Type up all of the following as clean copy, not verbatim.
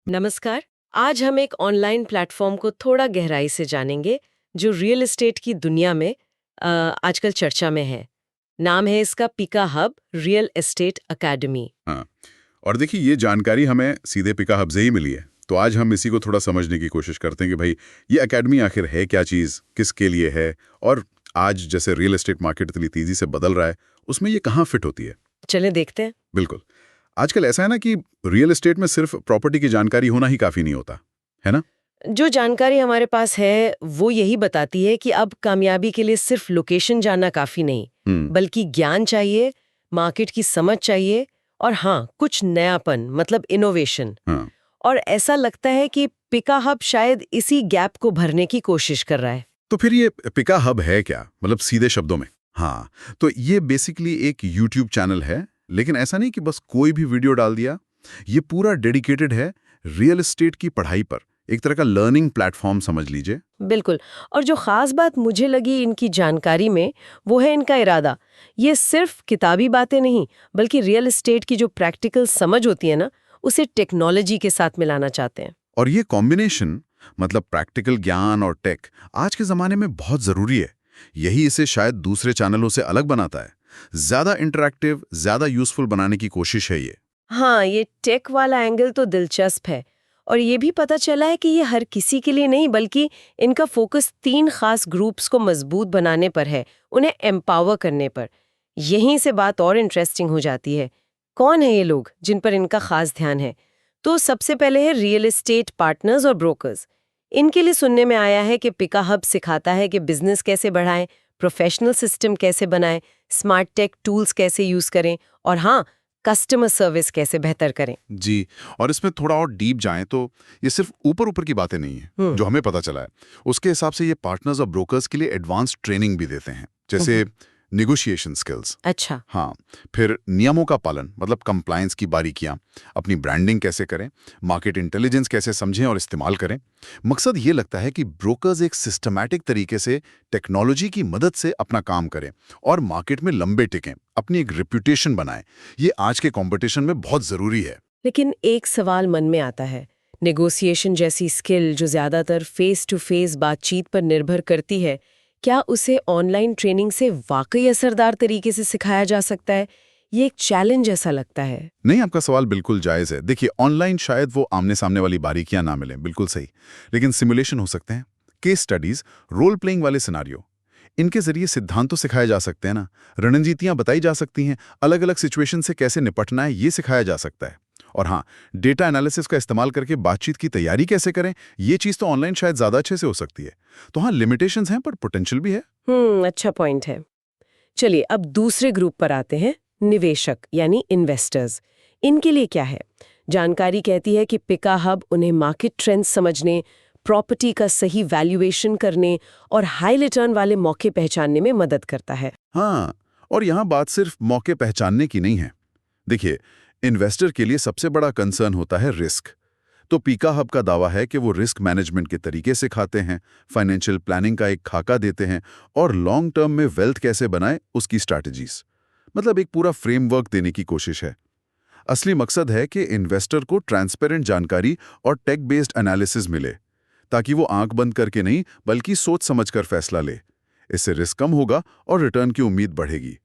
नमस्कार। आज हम एक ऑनलाइन प्लेटफॉर्म को थोड़ा गहराई से जानेंगे जो रियल एस्टेट की दुनिया में आजकल चर्चा में है। नाम है इसका पिका हब रियल एस्टेट एकेडमी। हाँ। और देखिए ये जानकारी हमें सीधे पिका हब से ही मिली है, तो आज हम इसी को थोड़ा समझने की कोशिश करते हैं कि भाई ये एकेडमी आखिर है क्या चीज़, किसके लिए है, और आज जैसे रियल एस्टेट मार्केट इतनी तेजी से बदल रहा है उसमें ये कहाँ फिट होती है। चलें देखते हैं। बिल्कुल। आजकल ऐसा है ना कि रियल एस्टेट में सिर्फ प्रॉपर्टी की जानकारी होना ही काफ़ी नहीं होता, है ना। जो जानकारी हमारे पास है वो यही बताती है कि अब कामयाबी के लिए सिर्फ लोकेशन जानना काफी नहीं, हम्म। बल्कि ज्ञान चाहिए, मार्केट की समझ चाहिए और हाँ, कुछ नयापन मतलब इनोवेशन। हाँ। और ऐसा लगता है कि पिका हब शायद इसी गैप को भरने की कोशिश कर रहा है। तो फिर ये पिका हब है क्या, मतलब सीधे शब्दों में। हाँ, तो ये बेसिकली एक यूट्यूब चैनल है, लेकिन ऐसा नहीं कि बस कोई भी वीडियो डाल दिया। ये पूरा डेडिकेटेड है रियल एस्टेट की पढ़ाई पर, एक तरह का लर्निंग प्लेटफॉर्म समझ लीजिए। बिल्कुल। और जो खास बात मुझे लगी इनकी जानकारी में वो है इनका इरादा। ये सिर्फ किताबी बातें नहीं, बल्कि रियल एस्टेट की जो प्रैक्टिकल समझ होती है ना, उसे टेक्नोलॉजी के साथ मिलाना चाहते हैं। और ये कॉम्बिनेशन, मतलब प्रैक्टिकल ज्ञान और टेक, आज के ज़माने में बहुत ज़रूरी है। यही इसे शायद दूसरे चैनलों से अलग बनाता है। ज़्यादा इंटरैक्टिव, ज़्यादा यूज़फुल बनाने की कोशिश है ये। हाँ, ये टेक वाला एंगल तो दिलचस्प है। और ये भी पता चला है कि ये हर किसी के लिए नहीं, बल्कि इनका फोकस 3 खास ग्रुप्स को मजबूत बनाने पर है, उन्हें एम्पावर करने पर। यहीं से बात और इंटरेस्टिंग हो जाती है। कौन है ये लोग जिन पर इनका खास ध्यान है? तो सबसे पहले है रियल एस्टेट पार्टनर्स और ब्रोकर्स। इनके लिए सुनने में आया है कि पिका हब सिखाता है कि बिजनेस कैसे बढ़ाएं, प्रोफेशनल सिस्टम कैसे बनाएं, स्मार्ट टेक टूल्स कैसे यूज करें और हाँ, कस्टमर सर्विस कैसे बेहतर करें। जी। और इसमें थोड़ा और डीप जाएं तो ये सिर्फ ऊपर ऊपर की बातें नहीं है जो हमें पता चला है। उसके हिसाब से ये पार्टनर्स और ब्रोकर्स के लिए एडवांस ट्रेनिंग भी देते हैं, जैसे निगोशिएशन स्किल्स। अच्छा। हाँ। फिर नियमों का पालन, मतलब कंप्लायंस की बारीकियां, अपनी ब्रांडिंग कैसे करें, मार्केट इंटेलिजेंस कैसे समझें और इस्तेमाल करें। मकसद ये लगता है कि ब्रोकर्स एक सिस्टमैटिक तरीके से टेक्नोलॉजी की मदद से अपना काम करें और मार्केट में लंबे टिकें, अपनी एक रेपुटेशन बनाएं। ये आज के कंपटीशन में बहुत ज़रूरी है। लेकिन एक सवाल मन में आता है। नेगोशिएशन जैसी स्किल जो ज्यादातर फेस टू फेस बातचीत पर निर्भर करती है, क्या उसे ऑनलाइन ट्रेनिंग से वाकई असरदार तरीके से सिखाया जा सकता है? ये एक चैलेंज ऐसा लगता है। नहीं, आपका सवाल बिल्कुल जायज़ है। देखिए, ऑनलाइन शायद वो आमने-सामने वाली बारीकियां ना मिलें, बिल्कुल सही। लेकिन सिमुलेशन हो सकते हैं, केस स्टडीज़, रोल प्लेइंग वाले सिनेरियो। इनके ज़रिए सिद्धांत तो सिखाए जा सकते हैं ना, रणनीतियां बताई जा सकती हैं, अलग-अलग सिचुएशन से कैसे निपटना है, ये सिखाया जा सकता है। और हाँ, डेटा एनालिसिस का इस्तेमाल करके बातचीत की तैयारी कैसे करें, ये चीज़ तो ऑनलाइन शायद ज़्यादा अच्छे से हो सकती है। तो हाँ, लिमिटेशंस हैं, पर पोटेंशियल भी है। अच्छा पॉइंट है। चलिए अब दूसरे ग्रुप पर आते हैं, निवेशक यानी इन्वेस्टर्स। इनके लिए क्या है? जानकारी कहती है कि पिका हब उन्हें मार्केट ट्रेंड्स समझने, प्रॉपर्टी का सही वैल्यूएशन करने और हाई रिटर्न वाले मौके पहचानने में मदद करता है। हाँ, और यहाँ बात सिर्फ मौके पहचानने की नहीं है। देखिए, इन्वेस्टर के लिए सबसे बड़ा कंसर्न होता है रिस्क। तो पीका हब का दावा है कि वो रिस्क मैनेजमेंट के तरीके सिखाते हैं, फाइनेंशियल प्लानिंग का एक खाका देते हैं और लॉन्ग टर्म में वेल्थ कैसे बनाए उसकी स्ट्रैटेजीज, मतलब एक पूरा फ्रेमवर्क देने की कोशिश है। असली मकसद है कि इन्वेस्टर को ट्रांसपेरेंट जानकारी और टेक बेस्ड एनालिसिस मिले, ताकि वो आंख बंद करके नहीं बल्कि सोच समझकर फैसला ले। इससे रिस्क कम होगा और रिटर्न की उम्मीद बढ़ेगी।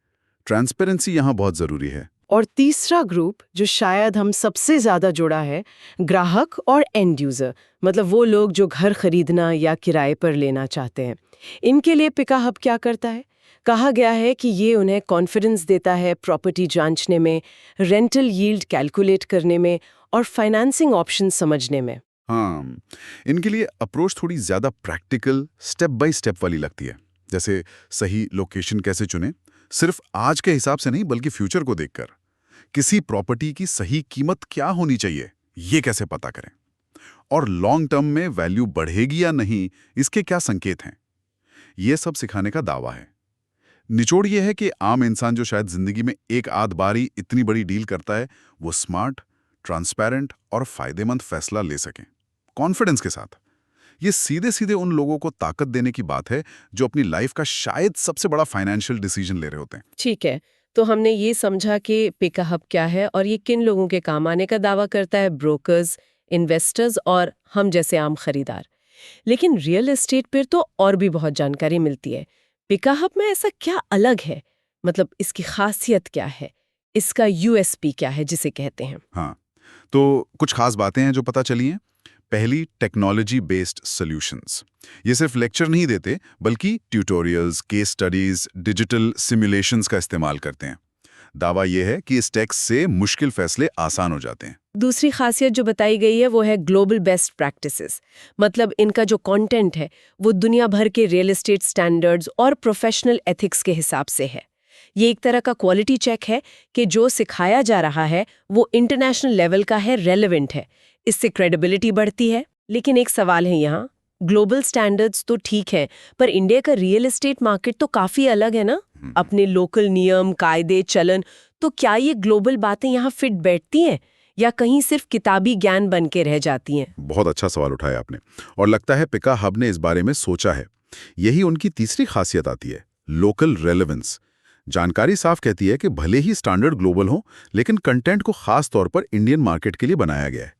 ट्रांसपेरेंसी यहाँ बहुत जरूरी है। और तीसरा ग्रुप जो शायद हम सबसे ज्यादा जुड़ा है, ग्राहक और एंड यूजर, मतलब वो लोग जो घर खरीदना या किराए पर लेना चाहते हैं। इनके लिए पिका हब क्या करता है? कहा गया है कि ये उन्हें कॉन्फिडेंस देता है प्रॉपर्टी जांचने में, रेंटल यील्ड कैलकुलेट करने में और फाइनेंसिंग ऑप्शन समझने में। हाँ, इनके लिए अप्रोच थोड़ी ज्यादा प्रैक्टिकल, स्टेप बाय स्टेप वाली लगती है। जैसे सही लोकेशन कैसे चुनें, सिर्फ आज के हिसाब से नहीं बल्कि फ्यूचर को देखकर। किसी प्रॉपर्टी की सही कीमत क्या होनी चाहिए, ये कैसे पता करें, और लॉन्ग टर्म में वैल्यू बढ़ेगी या नहीं, इसके क्या संकेत हैं, ये सब सिखाने का दावा है। निचोड़ ये है कि आम इंसान जो शायद जिंदगी में एक आध बार ही इतनी बड़ी डील करता है, वो स्मार्ट, ट्रांसपेरेंट और फायदेमंद फैसला ले सकें, कॉन्फिडेंस के साथ। ये सीधे सीधे उन लोगों को ताकत देने की बात है जो अपनी लाइफ का शायद सबसे बड़ा फाइनेंशियल डिसीजन ले रहे होते हैं। ठीक है, तो हमने ये समझा कि पिका हब क्या है और ये किन लोगों के काम आने का दावा करता है। ब्रोकर्स, इन्वेस्टर्स और हम जैसे आम खरीदार। लेकिन रियल एस्टेट पर तो और भी बहुत जानकारी मिलती है। पिकाहब में ऐसा क्या अलग है? मतलब इसकी खासियत क्या है? इसका यूएसपी क्या है जिसे कहते हैं? हाँ, तो कुछ खास बातें हैं जो पता चली हैं। पहली, टेक्नोलॉजी बेस्ड सॉल्यूशंस। ये सिर्फ लेक्चर नहीं देते, बल्कि tutorials, case studies, digital simulations का इस्तेमाल करते हैं। दावा यह है कि इस टैक्स से मुश्किल फैसले आसान हो जाते हैं। दूसरी खासियत जो बताई गई है वो है ग्लोबल बेस्ट प्रैक्टिसेस। मतलब इनका जो कंटेंट है वो दुनिया भर के रियल एस्टेट स्टैंडर्ड्स और प्रोफेशनल एथिक्स के हिसाब से है। ये एक तरह का क्वालिटी चेक है कि जो सिखाया जा रहा है वो इंटरनेशनल लेवल का है, रेलेवेंट है। इससे क्रेडिबिलिटी बढ़ती है। लेकिन एक सवाल है यहाँ, ग्लोबल स्टैंडर्ड्स तो ठीक है, पर इंडिया का रियल एस्टेट मार्केट तो काफी अलग है ना। अपने लोकल नियम, कायदे, चलन, तो क्या ये ग्लोबल बातें यहाँ फिट बैठती हैं या कहीं सिर्फ किताबी ज्ञान बन के रह जाती हैं? बहुत अच्छा सवाल उठाया आपने, और लगता है पिकाहब ने इस बारे में सोचा है। यही उनकी तीसरी खासियत आती है, लोकल रेलेवेंस। जानकारी साफ कहती है कि भले ही स्टैंडर्ड ग्लोबल हो, लेकिन कंटेंट को खास तौर पर इंडियन मार्केट के लिए बनाया गया है।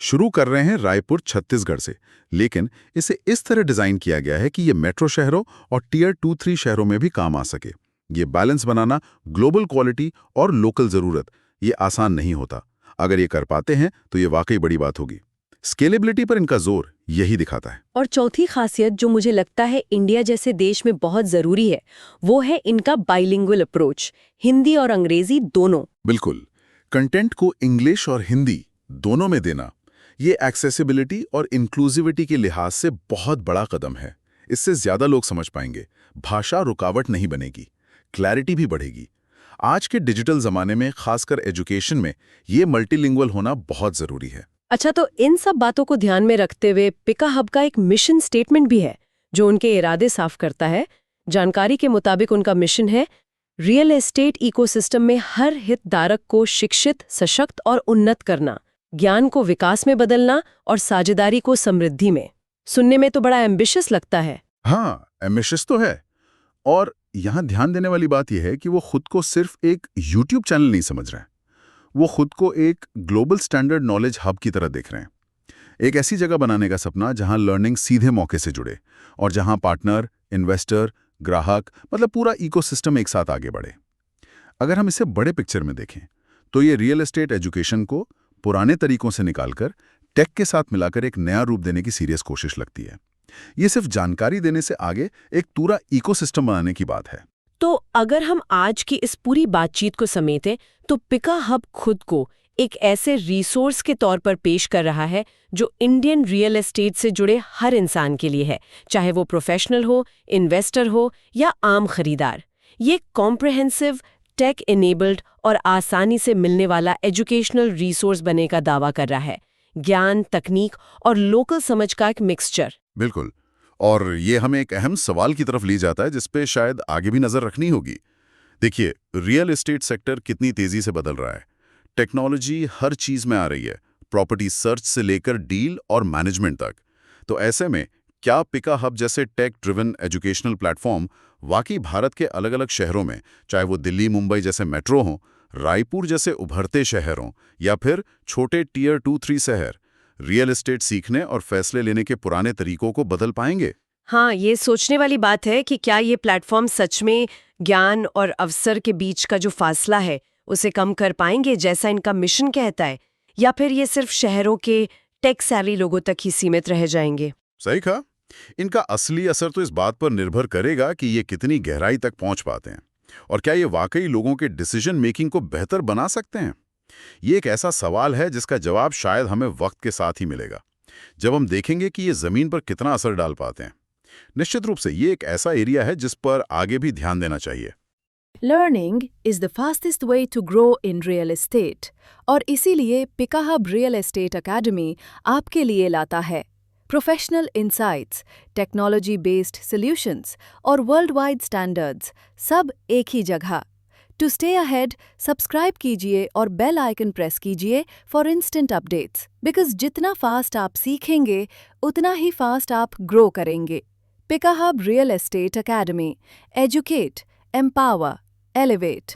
शुरू कर रहे हैं रायपुर, छत्तीसगढ़ से, लेकिन इसे इस तरह डिजाइन किया गया है कि ये मेट्रो शहरों और टियर 2-3 शहरों में भी काम आ सके। ये बैलेंस बनाना, ग्लोबल क्वालिटी और लोकल जरूरत, ये आसान नहीं होता। अगर ये कर पाते हैं तो ये वाकई बड़ी बात होगी। स्केलेबिलिटी पर इनका जोर यही दिखाता है। और चौथी खासियत जो मुझे लगता है इंडिया जैसे देश में बहुत जरूरी है, वो है इनका बाइलिंगुअल अप्रोच, हिंदी और अंग्रेजी दोनों। बिल्कुल, कंटेंट को इंग्लिश और हिंदी दोनों में देना, ये एक्सेसिबिलिटी और इंक्लूसिविटी के लिहाज से बहुत बड़ा कदम है। इससे ज्यादा लोग समझ पाएंगे, भाषा रुकावट नहीं बनेगी, क्लैरिटी भी बढ़ेगी। आज के डिजिटल जमाने में, खासकर एजुकेशन में, ये मल्टीलिंगुअल होना बहुत जरूरी है। अच्छा, तो इन सब बातों को ध्यान में रखते हुए पिकाहब का एक मिशन स्टेटमेंट भी है जो उनके इरादे साफ करता है। जानकारी के मुताबिक उनका मिशन है रियल एस्टेट इकोसिस्टम में हर हितधारक को शिक्षित, सशक्त और उन्नत करना, ज्ञान को विकास में बदलना और साझेदारी को समृद्धि में। सुनने में तो बड़ा एम्बिशियस लगता है। हाँ, एम्बिशियस तो है। और यहाँ ध्यान देने वाली बात यह है कि वो खुद को सिर्फ एक यूट्यूब चैनल नहीं समझ रहे हैं। वो खुद को एक ग्लोबल स्टैंडर्ड नॉलेज हब की तरह देख रहे हैं। एक ऐसी जगह बनाने का सपना जहां लर्निंग सीधे मौके से जुड़े और जहां पार्टनर, इन्वेस्टर, ग्राहक, मतलब पूरा इकोसिस्टम एक साथ आगे बढ़े। अगर हम इसे बड़े पिक्चर में देखें तो ये रियल एस्टेट एजुकेशन को पुराने तरीकों से निकालकर टेक के साथ मिलाकर एक नया रूप देने की सीरियस कोशिश लगती है। ये सिर्फ जानकारी देने से आगे एक पूरा इकोसिस्टम बनाने की बात है। तो अगर हम आज की इस पूरी बातचीत को समेटें तो पिकाहब खुद को एक ऐसे रिसोर्स के तौर पर पेश कर रहा है जो इंडियन रियल एस्टेट से जुड़े हर इंसान के लिए है, चाहे वो प्रोफेशनल हो, इन्वेस्टर हो या आम खरीदार। ये कॉम्प्रिहेंसिव, टेक इनेबल्ड और आसानी से मिलने वाला एजुकेशनल रिसोर्स बनने का दावा कर रहा है। ज्ञान, तकनीक और लोकल समझ का एक मिक्सचर। बिल्कुल, और ये हमें एक अहम सवाल की तरफ ले जाता है जिस पे शायद आगे भी नजर रखनी होगी। देखिए, रियल एस्टेट सेक्टर कितनी तेजी से बदल रहा है। टेक्नोलॉजी हर चीज में आ रही है, प्रॉपर्टी सर्च से लेकर डील और मैनेजमेंट तक। तो ऐसे में क्या पिकाहब जैसे टेक ड्रिवन एजुकेशनल प्लेटफॉर्म वाकई भारत के अलग अलग शहरों में, चाहे वो दिल्ली, मुंबई जैसे मेट्रो हों, रायपुर जैसे उभरते शहर हों, या फिर छोटे टियर 2-3 शहर, रियल एस्टेट सीखने और फैसले लेने के पुराने तरीकों को बदल पाएंगे? हाँ, ये सोचने वाली बात है कि क्या ये प्लेटफॉर्म सच में ज्ञान और अवसर के बीच का जो फासला है उसे कम कर पाएंगे जैसा इनका मिशन कहता है, या फिर ये सिर्फ शहरों के टेक सैवी लोगों तक ही सीमित रह जाएंगे? सही कहा। इनका असली असर तो इस बात पर निर्भर करेगा कि ये कितनी गहराई तक पहुंच पाते हैं और क्या ये वाकई लोगों के डिसीजन मेकिंग को बेहतर बना सकते हैं। ये एक ऐसा सवाल है जिसका जवाब शायद हमें वक्त के साथ ही मिलेगा, जब हम देखेंगे कि ये जमीन पर कितना असर डाल पाते हैं। निश्चित रूप से ये एक ऐसा एरिया है जिस पर आगे भी ध्यान देना चाहिए। Learning is the fastest way to grow in real estate, और इसीलिए पिकाहब रियल एस्टेट अकेडमी आपके लिए लाता है professional insights, technology based solutions और वर्ल्ड वाइड स्टैंडर्ड्स, सब एक ही जगह। टू स्टे अहेड, सब्सक्राइब कीजिए और बेल आइकन प्रेस कीजिए फॉर इंस्टेंट अपडेट्स, बिकॉज जितना फास्ट आप सीखेंगे उतना ही फास्ट आप ग्रो करेंगे। पिकाहब real estate academy, educate, empower, elevate.